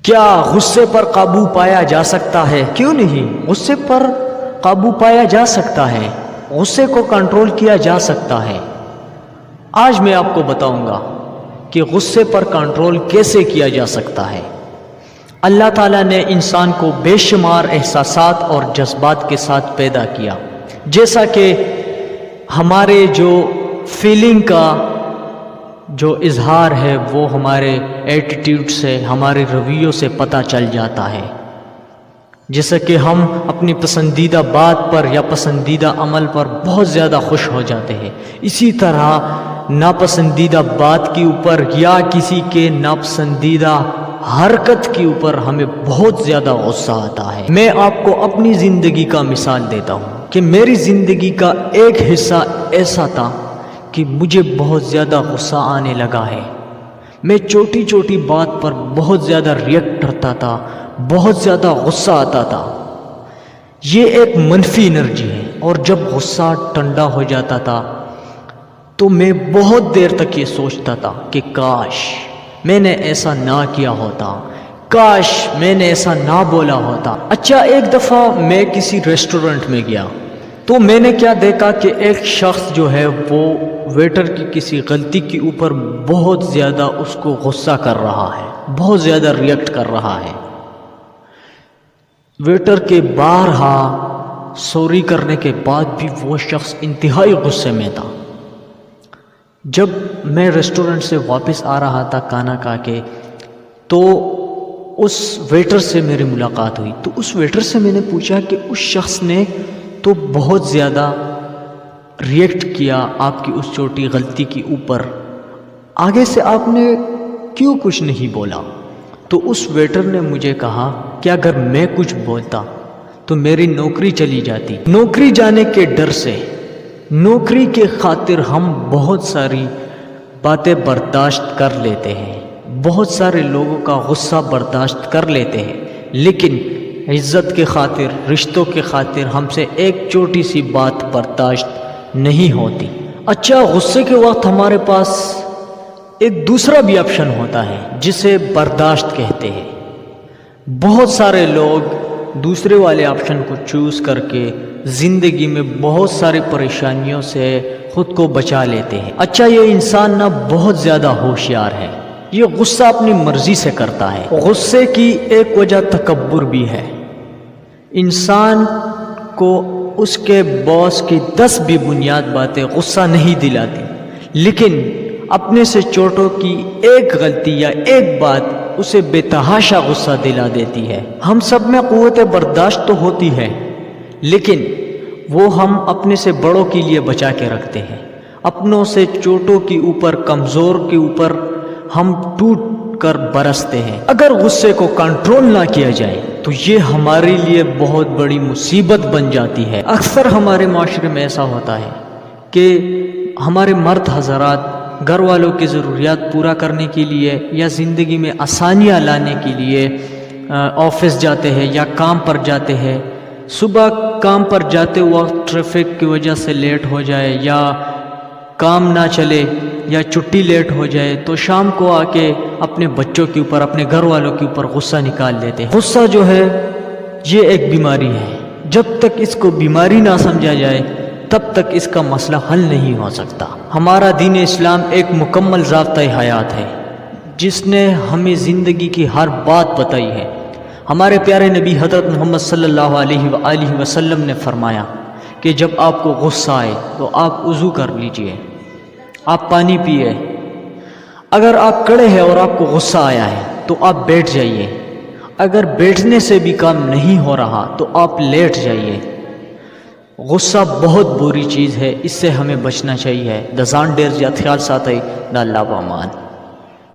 کیا غصے پر قابو پایا جا سکتا ہے؟ کیوں نہیں، غصے پر قابو پایا جا سکتا ہے، غصے کو کنٹرول کیا جا سکتا ہے۔ آج میں آپ کو بتاؤں گا کہ غصے پر کنٹرول کیسے کیا جا سکتا ہے۔ اللہ تعالیٰ نے انسان کو بے شمار احساسات اور جذبات کے ساتھ پیدا کیا، جیسا کہ ہمارے جو فیلنگ کا جو اظہار ہے وہ ہمارے ایٹیٹیوڈ سے، ہمارے رویوں سے پتہ چل جاتا ہے۔ جیسا کہ ہم اپنی پسندیدہ بات پر یا پسندیدہ عمل پر بہت زیادہ خوش ہو جاتے ہیں، اسی طرح ناپسندیدہ بات کے اوپر یا کسی کے ناپسندیدہ حرکت کے اوپر ہمیں بہت زیادہ غصہ آتا ہے۔ میں آپ کو اپنی زندگی کا مثال دیتا ہوں کہ میری زندگی کا ایک حصہ ایسا تھا کہ مجھے بہت زیادہ غصہ آنے لگا ہے۔ میں چھوٹی چھوٹی بات پر بہت زیادہ ریئیکٹ کرتا تھا، بہت زیادہ غصہ آتا تھا۔ یہ ایک منفی انرجی ہے، اور جب غصہ ٹھنڈا ہو جاتا تھا تو میں بہت دیر تک یہ سوچتا تھا کہ کاش میں نے ایسا نہ کیا ہوتا، کاش میں نے ایسا نہ بولا ہوتا۔ اچھا، ایک دفعہ میں کسی ریسٹورنٹ میں گیا تو میں نے کیا دیکھا کہ ایک شخص جو ہے وہ ویٹر کی کسی غلطی کے اوپر بہت زیادہ اس کو غصہ کر رہا ہے، بہت زیادہ ریئیکٹ کر رہا ہے۔ ویٹر کے بارہا سوری کرنے کے بعد بھی وہ شخص انتہائی غصے میں تھا۔ جب میں ریسٹورنٹ سے واپس آ رہا تھا کھانا کھا کے، تو اس ویٹر سے میری ملاقات ہوئی۔ تو اس ویٹر سے میں نے پوچھا کہ اس شخص نے تو بہت زیادہ ریئیکٹ کیا آپ کی اس چھوٹی غلطی کے اوپر، آگے سے آپ نے کیوں کچھ نہیں بولا؟ تو اس ویٹر نے مجھے کہا کہ اگر میں کچھ بولتا تو میری نوکری چلی جاتی۔ نوکری جانے کے ڈر سے، نوکری کے خاطر ہم بہت ساری باتیں برداشت کر لیتے ہیں، بہت سارے لوگوں کا غصہ برداشت کر لیتے ہیں، لیکن عزت کے خاطر، رشتوں کے خاطر ہم سے ایک چھوٹی سی بات برداشت نہیں ہوتی۔ اچھا، غصے کے وقت ہمارے پاس ایک دوسرا بھی آپشن ہوتا ہے جسے برداشت کہتے ہیں۔ بہت سارے لوگ دوسرے والے آپشن کو چوز کر کے زندگی میں بہت ساری پریشانیوں سے خود کو بچا لیتے ہیں۔ اچھا، یہ انسان نہ بہت زیادہ ہوشیار ہے، یہ غصہ اپنی مرضی سے کرتا ہے۔ غصے کی ایک وجہ تکبر بھی ہے۔ انسان کو اس کے باس کی 10 بھی بنیاد باتیں غصہ نہیں دلاتی، لیکن اپنے سے چھوٹوں کی ایک غلطی یا ایک بات اسے بے تحاشا غصہ دلا دیتی ہے۔ ہم سب میں قوت برداشت تو ہوتی ہے، لیکن وہ ہم اپنے سے بڑوں کے لیے بچا کے رکھتے ہیں۔ اپنوں سے چھوٹوں کے اوپر، کمزور کے اوپر ہم ٹوٹ کر برستے ہیں۔ اگر غصے کو کنٹرول نہ کیا جائے تو یہ ہمارے لیے بہت بڑی مصیبت بن جاتی ہے۔ اکثر ہمارے معاشرے میں ایسا ہوتا ہے کہ ہمارے مرد حضرات گھر والوں کی ضروریات پورا کرنے کے لیے یا زندگی میں آسانیاں لانے کے لیے آفس جاتے ہیں یا کام پر جاتے ہیں۔ صبح کام پر جاتے وقت ٹریفک کی وجہ سے لیٹ ہو جائے یا کام نہ چلے یا چھٹی لیٹ ہو جائے تو شام کو آ کے اپنے بچوں کے اوپر، اپنے گھر والوں کے اوپر غصہ نکال دیتے ہیں۔ غصہ جو ہے یہ ایک بیماری ہے، جب تک اس کو بیماری نہ سمجھا جائے تب تک اس کا مسئلہ حل نہیں ہو سکتا۔ ہمارا دین اسلام ایک مکمل ضابطۂ حیات ہے جس نے ہمیں زندگی کی ہر بات بتائی ہے۔ ہمارے پیارے نبی حضرت محمد صلی اللہ علیہ وآلہ وسلم نے فرمایا کہ جب آپ کو غصہ آئے تو آپ وضو کر لیجئے، آپ پانی پیئے۔ اگر آپ کھڑے ہیں اور آپ کو غصہ آیا ہے تو آپ بیٹھ جائیے، اگر بیٹھنے سے بھی کام نہیں ہو رہا تو آپ لیٹ جائیے۔ غصہ بہت بری چیز ہے، اس سے ہمیں بچنا چاہیے۔ دزان ڈیر جات خیال ساتھ ہے، نہ اللہ بامان۔